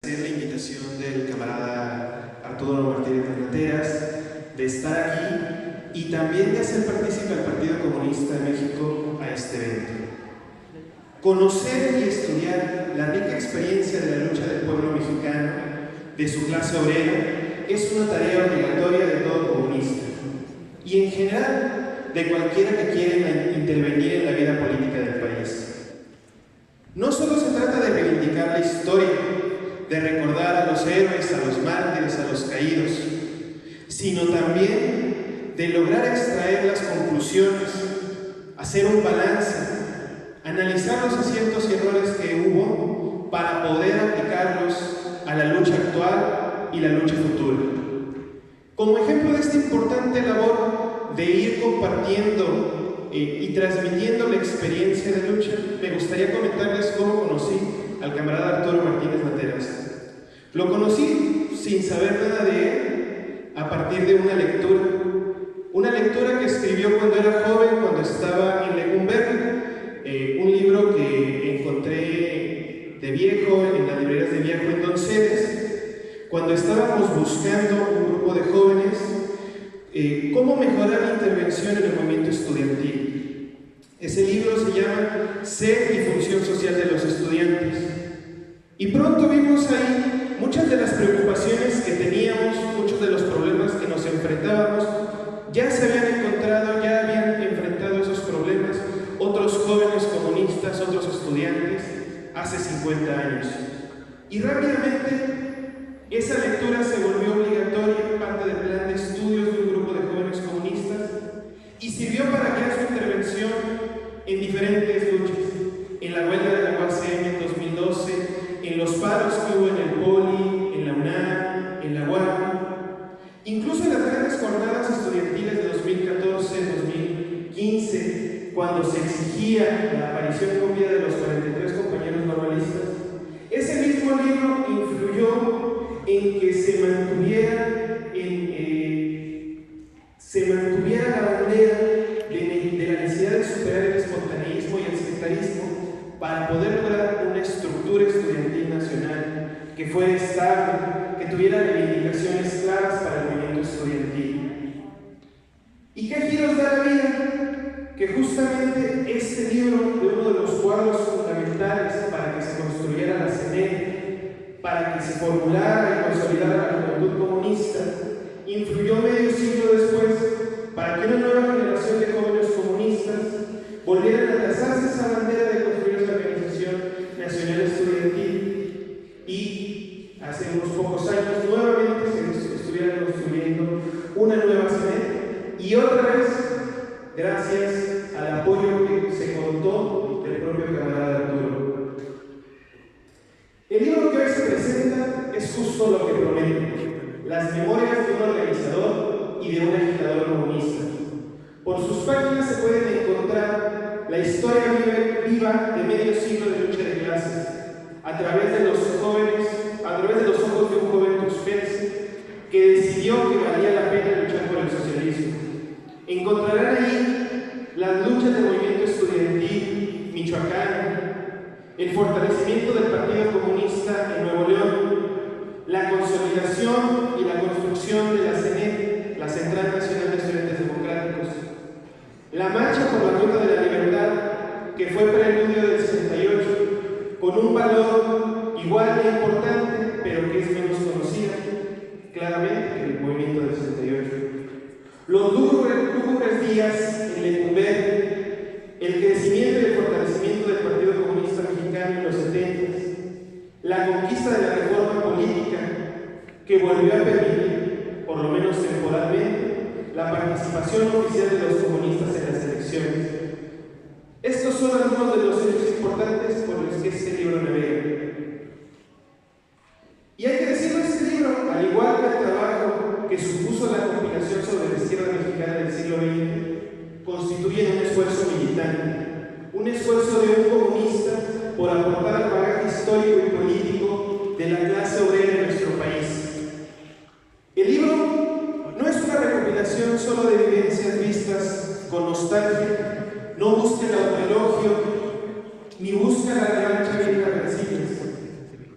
La invitación del camarada Arturo Martínez Nateras de estar aquí y también de hacer partícipe al Partido Comunista de México a este evento. Conocer y estudiar la rica experiencia de la lucha del pueblo mexicano, de su clase obrera, es una tarea obligatoria de todo comunista y en general de cualquiera que quiera intervenir en la vida política del país. No solo se trata de reivindicar la historia, de recordar a los héroes, a los mártires, a los caídos, sino también de lograr extraer las conclusiones, hacer un balance, analizar los aciertos y errores que hubo para poder aplicarlos a la lucha actual y la lucha futura. Como ejemplo de esta importante labor de ir compartiendo y transmitiendo la experiencia de lucha, me gustaría comentarles cómo conocí al camarada Arturo Martínez Nateras. Lo conocí sin saber nada de él a partir de una lectura que escribió cuando era joven, cuando estaba en Lecumberri, un libro que encontré de viejo en las librerías de viejo en Donceles, cuando estábamos buscando un grupo de jóvenes cómo mejorar la intervención en el movimiento estudiantil. Ese libro se llama Ser y Función Social de los Estudiantes. Y pronto vimos ahí muchas de las preocupaciones que teníamos, muchos de los problemas que nos enfrentábamos, ya se habían encontrado, ya habían enfrentado esos problemas otros jóvenes comunistas, otros estudiantes, hace 50 años. Y rápidamente esa lectura se volvió obligatoria, parte del plan de estudios de un grupo de jóvenes comunistas, y sirvió para guiar su intervención en diferentes luchas, en la huelga de la UACM en 2012, en los paros que hubo en el POLI, en la UNAM, en la UAM, incluso en las grandes jornadas estudiantiles de 2014-2015, cuando se exigía la aparición con vida de los 43 compañeros normalistas. Ese mismo libro influyó en que se mantuviera la bandera de la necesidad de superar el espontaneísmo y el sectarismo para poder lograr una estructura estudiantil nacional que fuera estable, que tuviera reivindicaciones claras para el movimiento estudiantil. ¿Y qué giros da la vida? Que justamente este libro, de uno de los cuadros fundamentales para que se construyera la CNE, para que se formulara y consolidara la juventud comunista, influyó medio siglo después para que una nueva generación de jóvenes comunistas volvieran a trazarse esa bandera de construir esta organización nacional estudiantil y hace unos pocos años nuevamente se estuviera construyendo una nueva CNE y otra vez gracias al apoyo que se contó del propio camarada Arturo. El libro que hoy se presenta es justo lo que promete: las memorias de un organizador y de un agitador comunista. Por sus páginas se pueden encontrar la historia viva de medio siglo de lucha de clases, a través de los ojos de un joven tuxpense que decidió que valía la pena luchar por el socialismo. Encontrarán ahí las luchas del movimiento estudiantil michoacano, el fortalecimiento del Partido Comunista en Nuevo León, la consolidación y la construcción de la CNE, la Central Nacional de Estudiantes Democráticos, la marcha por la ruta de la libertad, que fue preludio del 68, con un valor igual de importante, pero que es menos conocida, claramente, que el movimiento del 68. Los lúgubres días en Lecumberri, el crecimiento y el fortalecimiento del Partido Comunista Mexicano en los 70, la conquista de la reforma política que volvió a permitir, por lo menos temporalmente, la participación oficial de los comunistas en las elecciones. Estos son algunos de los hechos importantes por los que este libro navega. Y hay que decirlo, este libro, al igual que el trabajo que supuso la compilación sobre la izquierda mexicana del siglo XX, constituye un esfuerzo militante, un esfuerzo de un comunista por aportar al bagaje histórico y político de la clase obrera en nuestro país. El libro no es una recopilación solo de vivencias vistas con nostalgia, no busca el autoelogio, ni busca la revancha bien agresivas.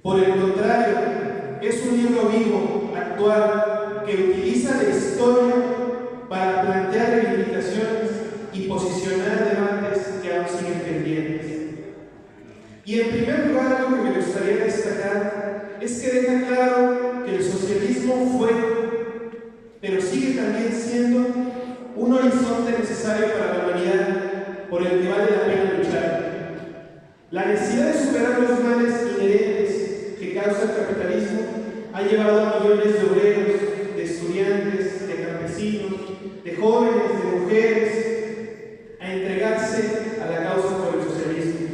Por el contrario, es un libro vivo, actual, que utiliza la historia para plantear reivindicaciones y posicionar debates que aún siguen pendientes. Y en primer lugar, algo que me gustaría destacar es que deja claro que el socialismo fue, pero sigue también siendo un horizonte necesario para la humanidad por el que vale la pena luchar. La necesidad de superar los males inherentes que causa el capitalismo ha llevado a millones de obreros, de estudiantes, de campesinos, de jóvenes, de mujeres, a entregarse a la causa por el socialismo.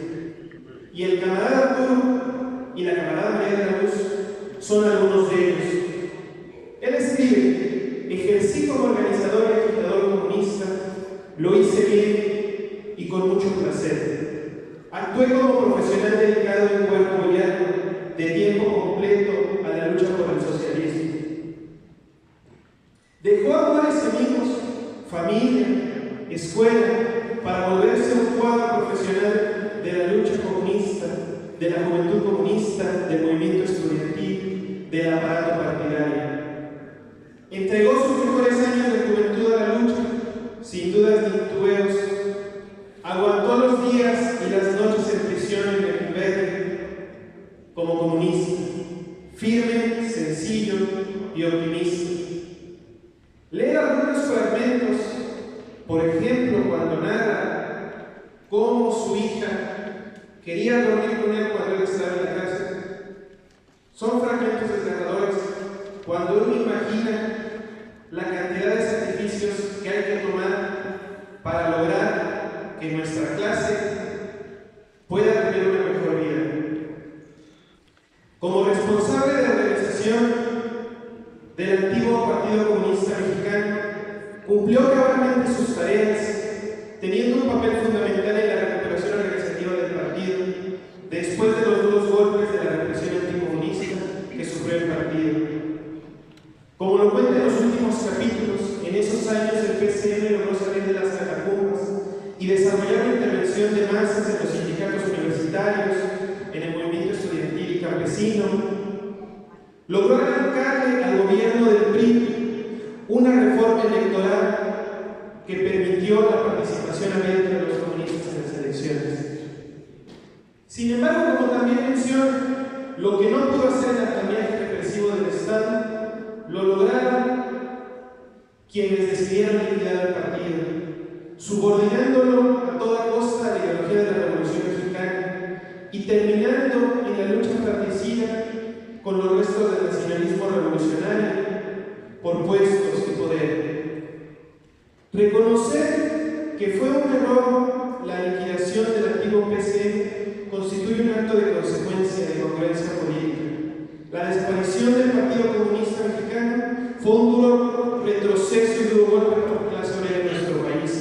Y el camarada Arturo y la camarada María de la Luz son algunos de ellos. Él escribe: ejercí como organizador y agitador comunista, lo hice bien y con mucho placer. Actué como profesional dedicado en cuerpo y alma, de tiempo completo, a la lucha por el socialismo. Dejó amores y amigos, familia, escuela, para volverse un cuadro profesional de la lucha comunista, de la juventud comunista, del movimiento estudiantil, del aparato partidario. Entregó sus mejores años de juventud a la lucha, sin dudas ni titubeos. Aguantó los días y las noches en prisión en Lecumberri como comunista, firme, sencillo y optimista. Lee algunos fragmentos, por ejemplo, cuando narra cómo su hija quería dormir con él cuando él estaba en la cárcel. Son fragmentos desgarradores cuando uno imagina la cantidad de sacrificios que hay que tomar para lograr que nuestra clase pueda tener una mejor vida. Como responsable de organización del antiguo Partido Comunista Mexicano, cumplió cabalmente sus tareas, teniendo un papel fundamental en la recuperación organizativa del partido, después de los duros golpes de la represión anticomunista que sufrió el partido. Como lo cuenta en los últimos capítulos, en esos años el PCM logró salir de las catacumbas y desarrollar una intervención de masas en los sindicatos universitarios, en el movimiento estudiantil y campesino. Logró arrancarle al gobierno del PRI una reforma electoral que permitió la participación abierta de los comunistas en las elecciones. Sin embargo, como también menciona, lo que no pudo hacer el andamiaje represivo del Estado, lo lograron quienes decidieron liquidar el partido, subordinándolo a toda costa a la ideología de la Revolución Mexicana y terminando en la lucha fratricida con los restos del nacionalismo revolucionario por puestos de poder. Reconocer que fue un error la liquidación del antiguo PCM constituye un acto de consecuencia de congruencia política. La desaparición del Partido Comunista Mexicano fue un duro retroceso y duro golpe para la soberanía de nuestro país,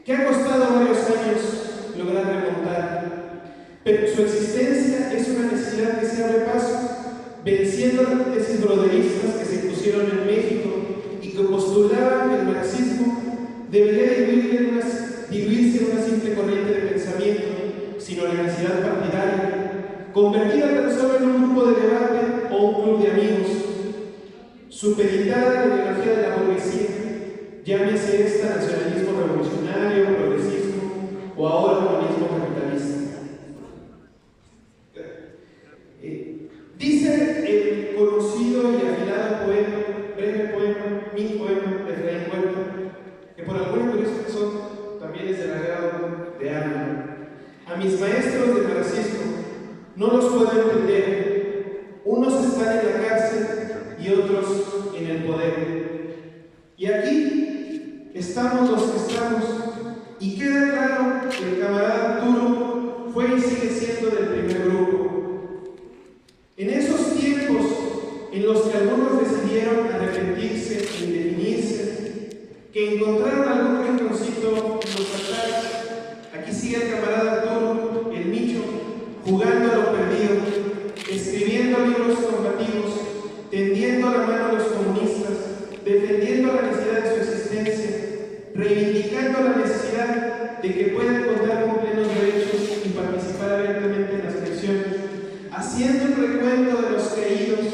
que ha costado varios años lograr remontar, pero su existencia es una necesidad que se abre paso, venciendo las tesis broderistas que se impusieron en México y que postulaban que el marxismo debería diluirse en una simple corriente de pensamiento sin organicidad partidaria, convertida tan solo en un grupo de debate o un club de amigos, supeditada a la ideología de la burguesía, llámese esta nacionalismo revolucionario, progresismo o ahora comunismo capitalista. Dice el conocido y afilado breve poema, mi poema de Efraín Huerta, que por alguna curiosa razón también es del agrado de Ana. A mis maestros de marxismo no los puedo entender. Unos están en la cárcel y otros en el poder. Y aquí estamos los que estamos. Y queda claro que el camarada Arturo fue y sigue siendo del primer grupo. En esos tiempos en los que algunos decidieron arrepentirse e indefinirse, que encontraron algún rinconcito en los altares, aquí sigue el camarada Arturo, el Micho, jugando a lo perdido, escribiendo libros combativos, tendiendo la mano a los comunistas, defendiendo la necesidad de su existencia, reivindicando la necesidad de que puedan contar con plenos derechos y participar abiertamente en las elecciones, haciendo un recuento de los caídos,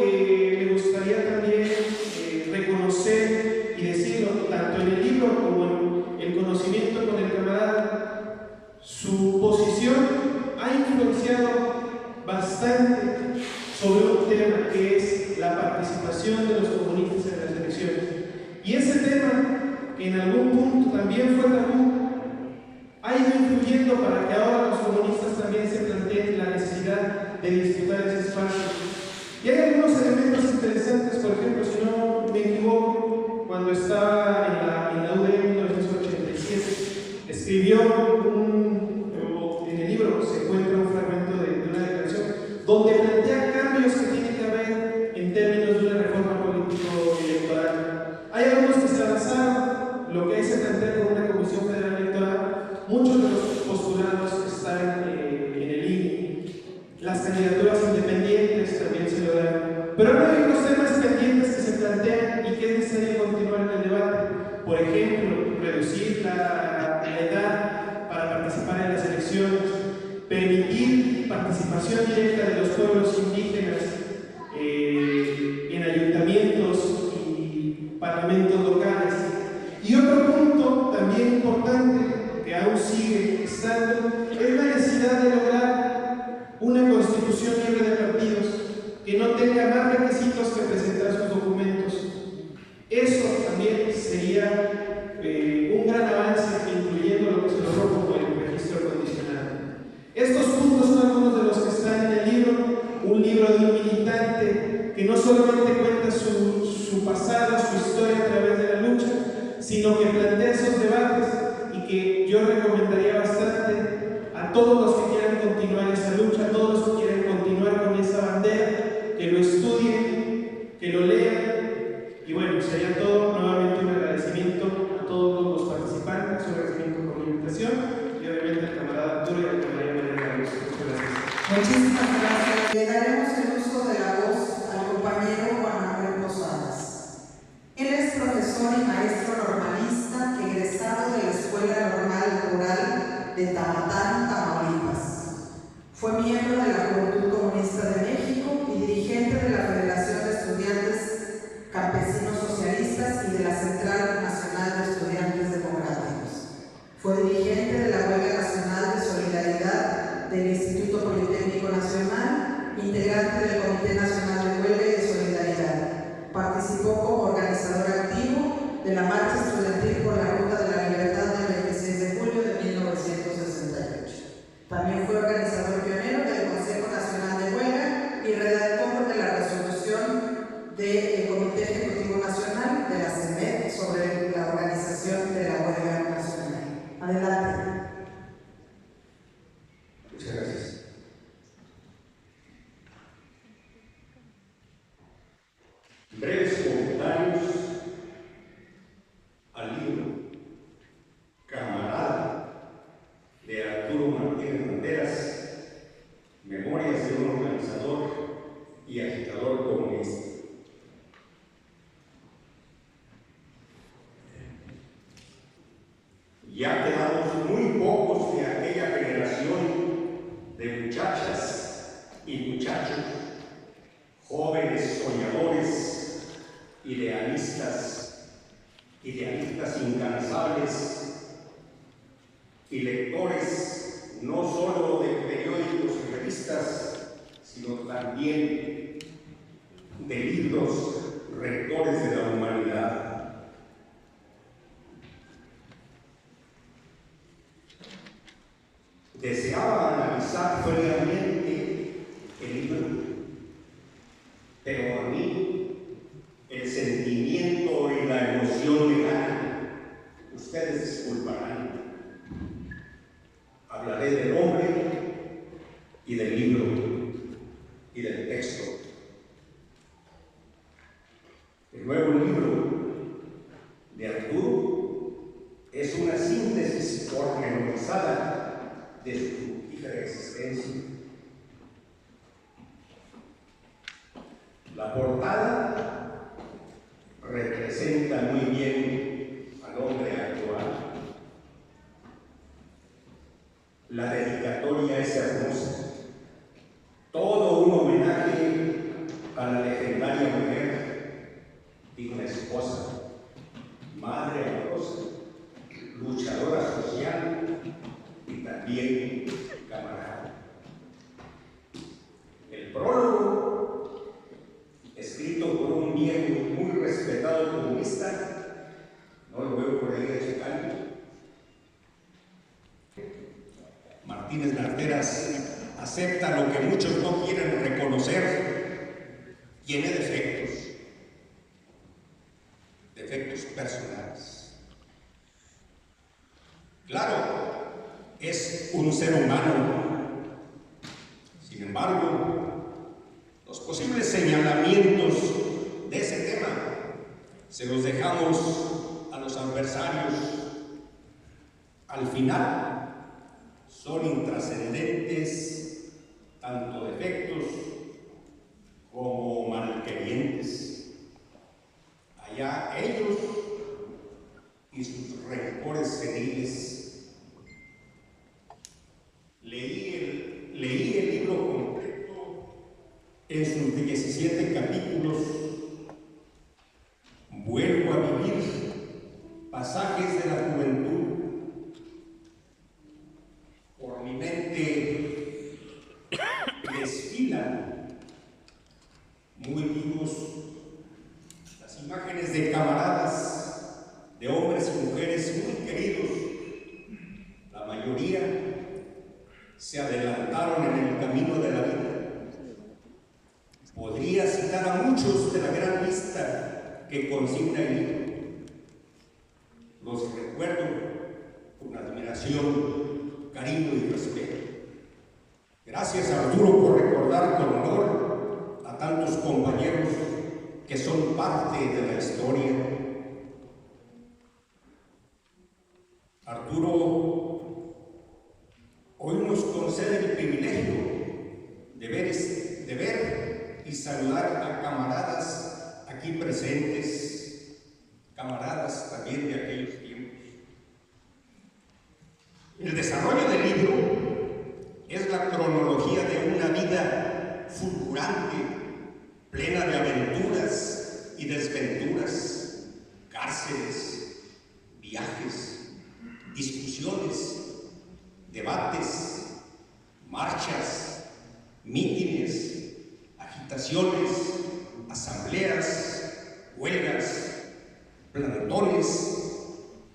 me gustaría también reconocer y decirlo, tanto en el libro como en el conocimiento con el camarada, su posición ha influenciado bastante sobre un tema que es la participación de los comunistas en las elecciones. Y ese tema, que en algún punto también fue tabú, ha ido influyendo para que ahora los comunistas también se planteen la necesidad de disputar ese espacio. Y hay algunos elementos interesantes, por ejemplo, si no me equivoco, cuando estaba en la UDM en 1987, escribió en el libro se encuentra un fragmento de una declaración donde plantea cambios que tiene que haber en términos de una reforma político-electoral. Hay algunos que se avanzaron, lo que ahí se plantea con una comisión federal electoral, muchos de los postulados están en el INE. Las candidaturas independientes también se lo dan. Pero ahora hay unos temas pendientes que se plantean y que es necesario continuar en el debate. Por ejemplo, reducir la edad para participar en las elecciones, permitir participación directa de los pueblos indígenas en ayuntamientos y parlamentos locales. Y otro punto también importante que aún sigue estando es la necesidad de lograr una constitución libre de partidos que no tenga más requisitos que presentar sus documentos. Eso también sería un gran avance, incluyendo lo que se logró como el registro condicional. Estos puntos son algunos de los que están en el libro, un libro de un militante que no solamente cuenta su pasado, su historia a través de la lucha, sino que plantea esos debates y que yo recomendaría bastante a todos los que quieran continuar esa lucha, a todos los que quieran continuar con esa bandera, que lo estudien, que lo lean. Y bueno, sería todo. Nuevamente un agradecimiento a todos los participantes, un agradecimiento por la invitación y obviamente al camarada Arturo y al camarada María Carlos. Muchas gracias. Muchísimas gracias. Le daremos el uso de la voz al compañero Juan Manuel Posadas. Él es profesor y maestro normalista egresado de la Escuela Normal Rural de Tamatán, Tamaulipas. Fue miembro de la Juventud Comunista de México y dirigente de la Federación de Estudiantes Campesinos Socialistas y de la Central Nacional de Estudiantes Democráticos. Fue dirigente de la Huelga Nacional de Solidaridad del Instituto Politécnico Nacional, integrante del Comité Nacional de Huelga y de Solidaridad. Participó como organizador activo de la Marcha Estudiantil por la Ruta de la Libertad del 26 de julio de 1968. También fue organizador pionero del Consejo Nacional de Huelga y redactor de la resolución del Comité Ejecutivo Nacional de la CEMED sobre la organización de la huelga nacional. Adelante. Muchas gracias. Breves comentarios al libro Camarada de Arturo Martínez Banderas, Memorias de un organizador y agitador comunista. Ya quedamos muy pocos de aquella generación de muchachas y muchachos, jóvenes soñadores, idealistas incansables y lectores no solo de periódicos y revistas, sino también de libros rectores de la humanidad. Deseaba analizar fríamente el libro, pero a mí el sentimiento y la emoción me ganan. Ustedes disculparán. Hablaré del hombre y del libro y del texto. El nuevo libro de Arturo es una síntesis pormenorizada de su fructífera existencia. La portada representa muy bien al hombre actual. La dedicatoria es hermosa, todo un homenaje a la legendaria extraordinaria mujer, digna esposa, madre amorosa, luchadora social y también camarada. El prólogo, escrito por un viejo muy respetado comunista, no lo veo por ahí de Chicali, Martínez Narteras acepta lo que muchos no quieren reconocer: tiene defectos personales. Claro, es un ser humano. Sin embargo, los posibles señalamientos de ese tema se los dejamos a los adversarios. Al final, son intrascendentes tanto defectos como malquerientes. Allá ellos y sus rencores seniles. Leí el libro completo en sus 17 capítulos. Vuelvo a vivir pasajes de la juventud. Por mi mente desfilan muy vivos las imágenes de camaradas, de hombres y mujeres muy queridos. La mayoría se adelantaron en el camino de la vida. Podría citar a muchos de la gran lista que consigna el libro. Los recuerdo con admiración, cariño y respeto. Gracias, Arturo, por recordar con honor a tantos compañeros que son parte de la historia. Arturo hoy nos concede el privilegio de ver y saludar a camaradas aquí presentes, camaradas también de aquellos tiempos. El desarrollo del libro es la cronología de una vida fulgurante, plena de aventuras y desventuras, cárceles, viajes, discusiones, debates, marchas, mítines, agitaciones, asambleas, huelgas, plantones,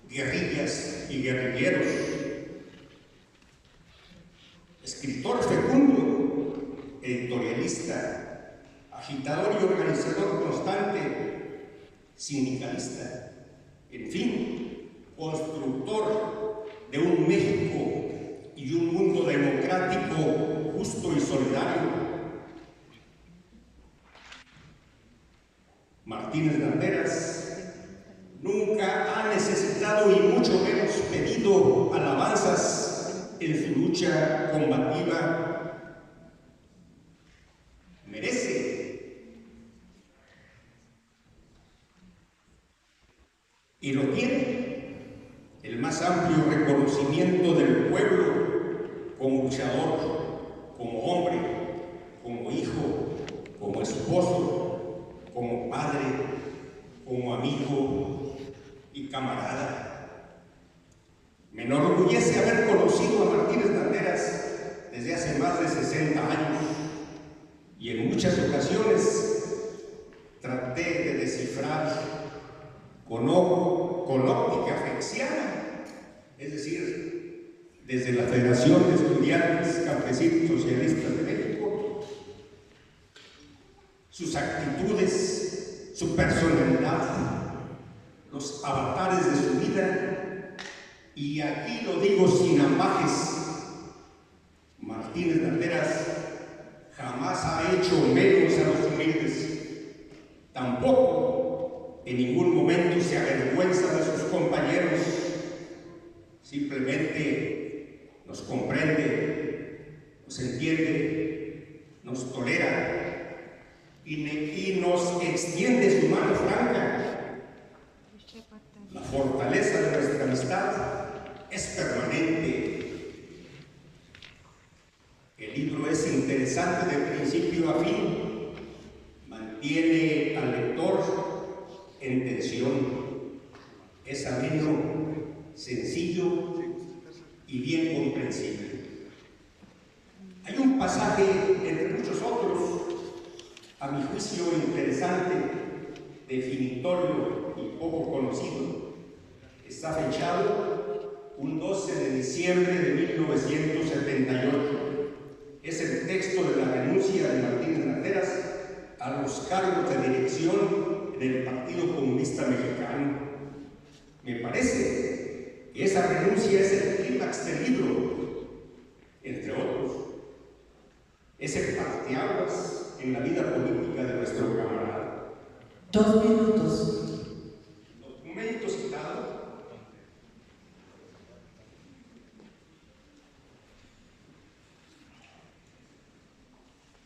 guerrillas y guerrilleros. Escritor fecundo, editorialista, agitador y organizador constante, sindicalista, en fin, constructor de un México y un mundo democrático, justo y solidario. Martínez Narteras nunca ha necesitado y mucho menos pedido alabanzas en su lucha combativa. Merece y lo tiene el más amplio reconocimiento del pueblo como luchador, como hombre, como hijo, como esposo, como padre, como amigo y camarada. Me enorgullece haber conocido a Martínez Narteras desde hace más de 60 años y en muchas ocasiones traté de descifrar con óptica flexiana, es decir, desde la Federación de Estudiantes Campesinos Socialistas de México, sus actitudes, su personalidad, los avatares de su vida. Y aquí lo digo sin ambajes, Martínez Narteras jamás ha hecho menos a los humildes. Tampoco en ningún momento se avergüenza de sus compañeros. Simplemente nos comprende, nos entiende, nos tolera y nos extiende su mano franca. La fortaleza de nuestra amistad es permanente. El libro es interesante de principio a fin. mantiene al lector en tensión. Es ameno, sencillo y bien comprensible. Hay un pasaje, entre muchos otros, a mi juicio interesante, definitorio y poco conocido. Está fechado un 12 de diciembre de 1978. Es el texto de la renuncia de Martínez Nateras a los cargos de dirección en el Partido Comunista Mexicano. Me parece que esa renuncia es el clímax del libro, entre otros. Es el parteaguas en la vida política de nuestro camarada. 2 minutos. Documento citado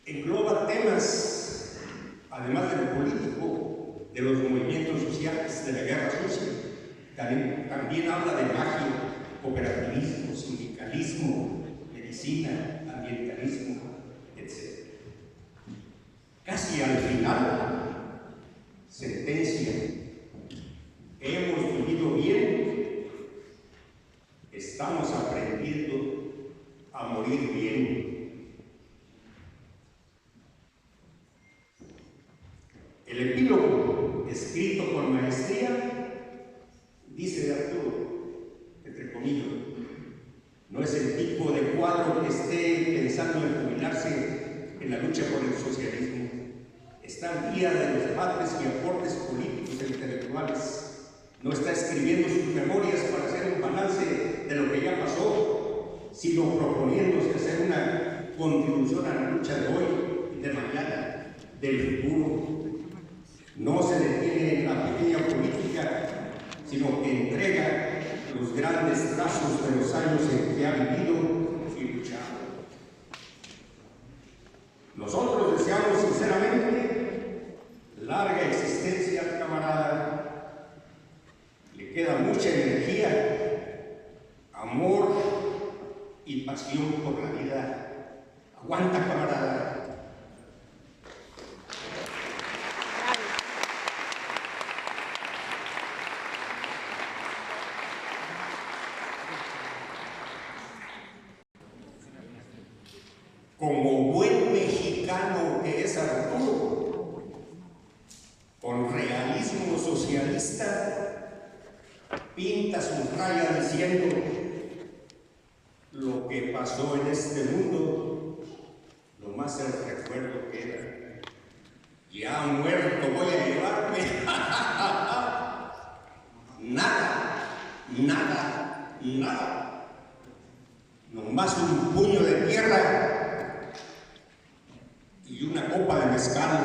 engloba temas, además de lo político, de los movimientos sociales, de la guerra sucia. También habla de magia, cooperativismo, sindicalismo, medicina, ambientalismo, etc. Casi al final, sentencia: hemos vivido bien, estamos aprendiendo a morir bien. El epílogo, escrito con maestría, dice de Arturo, entre comillas, no es el tipo de cuadro que esté pensando en jubilarse en la lucha por el socialismo. Está al día de los debates y aportes políticos e intelectuales. No está escribiendo sus memorias para hacer un balance de lo que ya pasó, sino proponiéndose hacer una contribución a la lucha de hoy, de mañana, del futuro. No se detiene en la pequeña política, sino que entrega los grandes trazos de los años en que ha vivido y luchado. Nosotros deseamos sinceramente larga existencia al camarada. Le queda mucha energía, amor y pasión por la vida. Aguanta, camarada. Como buen mexicano que es Arturo, con realismo socialista, pinta su raya diciendo: lo que pasó en este mundo, lo más el recuerdo queda. Ya muerto voy a llevarme. Nada, nada, nada. Nomás un puño de tierra y una copa de mezcal.